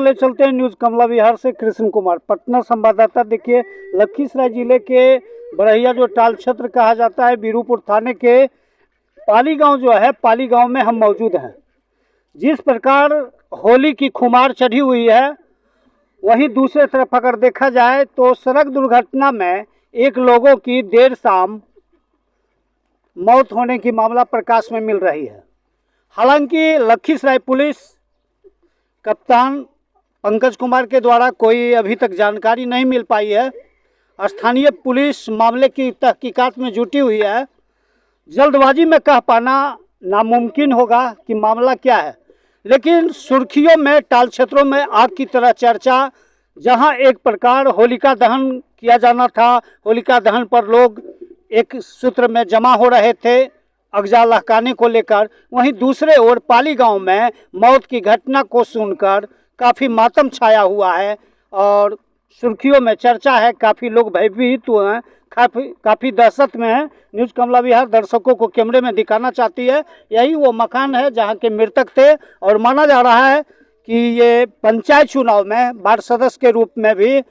ले चलते हैं न्यूज़ कमला विहार से कृष्ण कुमार, पटना संवाददाता। देखिए, लखीसराय जिले के बरहिया जो टाल क्षेत्र कहा जाता है, बीरूपुर थाने के पाली गांव जो है, पाली गांव में हम मौजूद हैं। जिस प्रकार होली की खुमार चढ़ी हुई है, वहीं दूसरे तरफ अगर देखा जाए तो सड़क दुर्घटना में एक लोगों की देर शाम मौत होने की मामला प्रकाश में मिल रही है। हालांकि लखीसराय पुलिस कप्तान पंकज कुमार के द्वारा कोई अभी तक जानकारी नहीं मिल पाई है। स्थानीय पुलिस मामले की तहकीकात में जुटी हुई है। जल्दबाजी में कह पाना नामुमकिन होगा कि मामला क्या है, लेकिन सुर्खियों में टाल क्षेत्रों में आग की तरह चर्चा, जहां एक प्रकार होलिका दहन किया जाना था, होलिका दहन पर लोग एक सूत्र में जमा हो रहे थे अगजा लहकाने को लेकर, वहीं दूसरे ओर पाली गांव में मौत की घटना को सुनकर काफ़ी मातम छाया हुआ है और सुर्खियों में चर्चा है। काफ़ी लोग भयभीत हुए हैं, काफ़ी दहशत में है। न्यूज़ कमला विहार दर्शकों को कैमरे में दिखाना चाहती है। यही वो मकान है जहां के मृतक थे और माना जा रहा है कि ये पंचायत चुनाव में वार्ड सदस्य के रूप में भी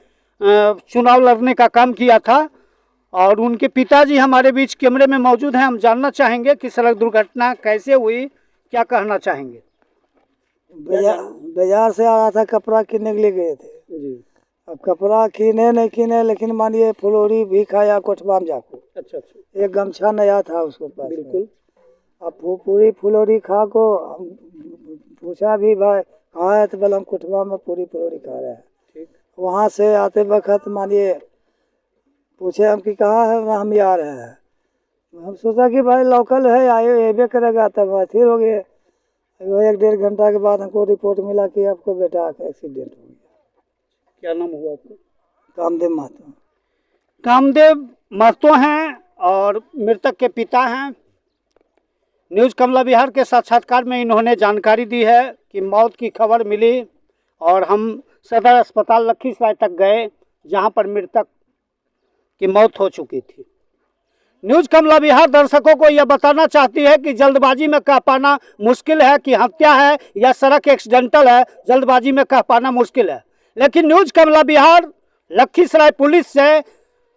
चुनाव लड़ने का काम किया था। और उनके पिताजी हमारे बीच कैमरे में मौजूद हैं। हम जानना चाहेंगे कि सड़क दुर्घटना कैसे हुई, क्या कहना चाहेंगे। बाजार से आ रहा था, कपड़ा किनने के लिए गए थे जी। अब कपड़ा किने नहीं किने, लेकिन मानिए फुलौरी भी खाया कोठवा में जाको। अच्छा। एक गमछा नया था उसके पास। बिल्कुल। अब पूरी फुलौरी खा को पूछा भी, भाई कहाँ है? तो बोला हम कोठवा में पूरी फुलौरी खा रहे हैं। ठीक। वहाँ से आते वक्त मानिए पूछे हम कि कहाँ है? हम ही आ रहे हैं। हम सोचा कि भाई लोकल है, आए एबे करेगा, तब अथीर हो गए। 1-1.5 घंटा के बाद हमको रिपोर्ट मिला कि आपको बेटा का एक्सीडेंट हो गया। क्या नाम हुआ आपका? कामदेव महतो। कामदेव महतो हैं और मृतक के पिता हैं। न्यूज़ कमला विहार के साक्षात्कार में इन्होंने जानकारी दी है कि मौत की खबर मिली और हम सदर अस्पताल लखीसराय तक गए, जहां पर मृतक की मौत हो चुकी थी। न्यूज़ कमला विहार दर्शकों को यह बताना चाहती है कि जल्दबाजी में कह पाना मुश्किल है कि हत्या है या सड़क एक्सीडेंटल है। जल्दबाजी में कह पाना मुश्किल है, लेकिन न्यूज़ कमला विहार लखीसराय पुलिस से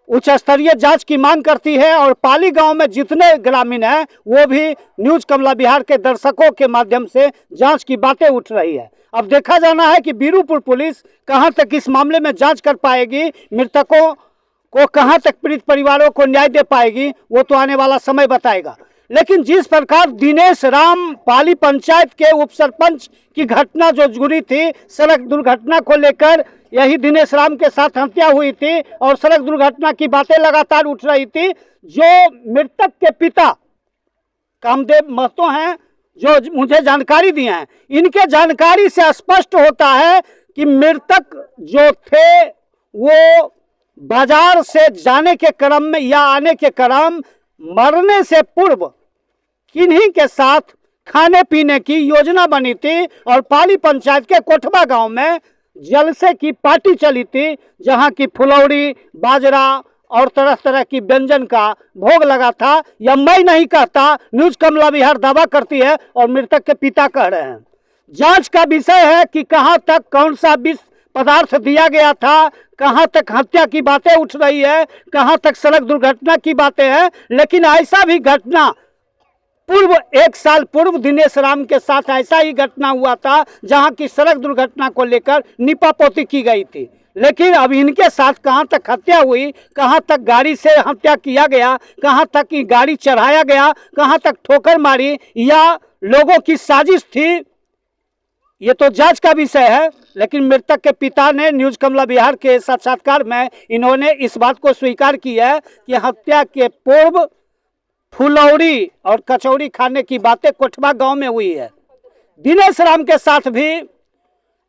उच्च स्तरीय जांच की मांग करती है और पाली गांव में जितने ग्रामीण हैं वो भी न्यूज़ कमला विहार के दर्शकों के माध्यम से जांच की बातें उठ रही है। अब देखा जाना है कि बीरूपुर पुलिस कहां तक इस मामले में जांच कर पाएगी, मृतकों को कहां तक पीड़ित परिवारों को न्याय दे पाएगी, वो तो आने वाला समय बताएगा। लेकिन जिस प्रकार दिनेश राम पाली पंचायत के उप सरपंच की घटना जो जुड़ी थी, सड़क दुर्घटना को लेकर यही दिनेश राम के साथ हत्या हुई थी और सड़क दुर्घटना की बातें लगातार उठ रही थी। जो मृतक के पिता कामदेव महतो हैं, जो मुझे जानकारी दी है, इनके जानकारी से स्पष्ट होता है कि मृतक जो थे वो बाजार से जाने के क्रम में या आने के क्रम मरने से पूर्व किन्हीं के साथ खाने पीने की योजना बनी थी और पाली पंचायत के कोठवा गांव में जलसे की पार्टी चली थी, जहां की फुलौरी, बाजरा और तरह तरह की व्यंजन का भोग लगा था। यह मैं नहीं कहता, न्यूज़ कमला विहार दावा करती है और मृतक के पिता कह रहे हैं। जांच का विषय है कि कहां तक कौन सा विष पदार्थ दिया गया था, कहां तक हत्या की बातें उठ रही है, कहां तक सड़क दुर्घटना की बातें हैं। लेकिन ऐसा भी घटना पूर्व 1 साल पूर्व दिनेश राम के साथ ऐसा ही घटना हुआ था, जहां की सड़क दुर्घटना को लेकर निपापोती की गई थी। लेकिन अब इनके साथ कहां तक हत्या हुई, कहां तक गाड़ी से हत्या किया गया, कहां तक की गाड़ी चढ़ाया गया, कहां तक ठोकर मारी या लोगों की साजिश थी, ये तो जांच का विषय है। लेकिन मृतक के पिता ने न्यूज़ कमला विहार के साक्षात्कार में इन्होंने इस बात को स्वीकार किया है कि हत्या के पूर्व फुलौरी और कचौड़ी खाने की बातें कोठवा गांव में हुई है। दिनेश राम के साथ भी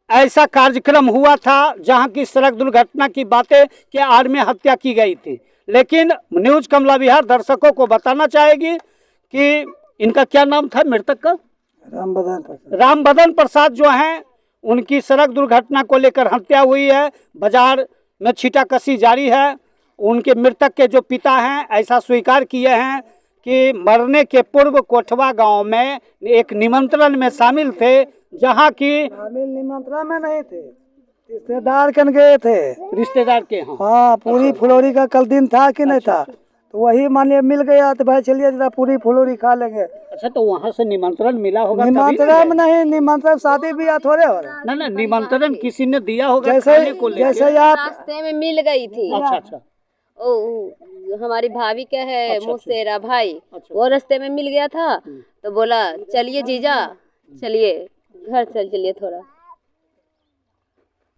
ऐसा कार्यक्रम हुआ था, जहां की सड़क दुर्घटना की बातें के आड़ में हत्या की गई थी। लेकिन न्यूज़ कमला विहार दर्शकों को बताना चाहेगी कि इनका क्या नाम था मृतक का? रामबदन प्रसाद जो हैं, उनकी सड़क दुर्घटना को लेकर हत्या हुई है। बाजार में छींटाकशी जारी है। उनके मृतक के जो पिता हैं ऐसा स्वीकार किए हैं कि मरने के पूर्व कोठवा गांव में एक निमंत्रण में शामिल थे, जहाँ की शामिल निमंत्रण में नहीं थे, रिश्तेदार कन गए थे। रिश्तेदार के यहाँ। हाँ, पूरी फुलौरी का कल दिन था कि नहीं था, तो वही मानिए मिल गया तो भाई चलिए जरा पूरी फुलौरी खा लेंगे। अच्छा, तो वहाँ से निमंत्रण मिला होगा तभी ना निमंत्रण गए? नहीं, निमंत्रण शादी ब्याह थोड़े हो रहा है। ना ना, निमंत्रण किसी ने दिया होगा जैसे खाने को लेके। जैसे आप रास्ते में मिल गई थी। अच्छा अच्छा ओ हमारी भाभी का है अच्छा, मुसेरा भाई, अच्छा। वो रास्ते में मिल गया था तो बोला चलिए जीजा, चलिए घर चलिए थोड़ा।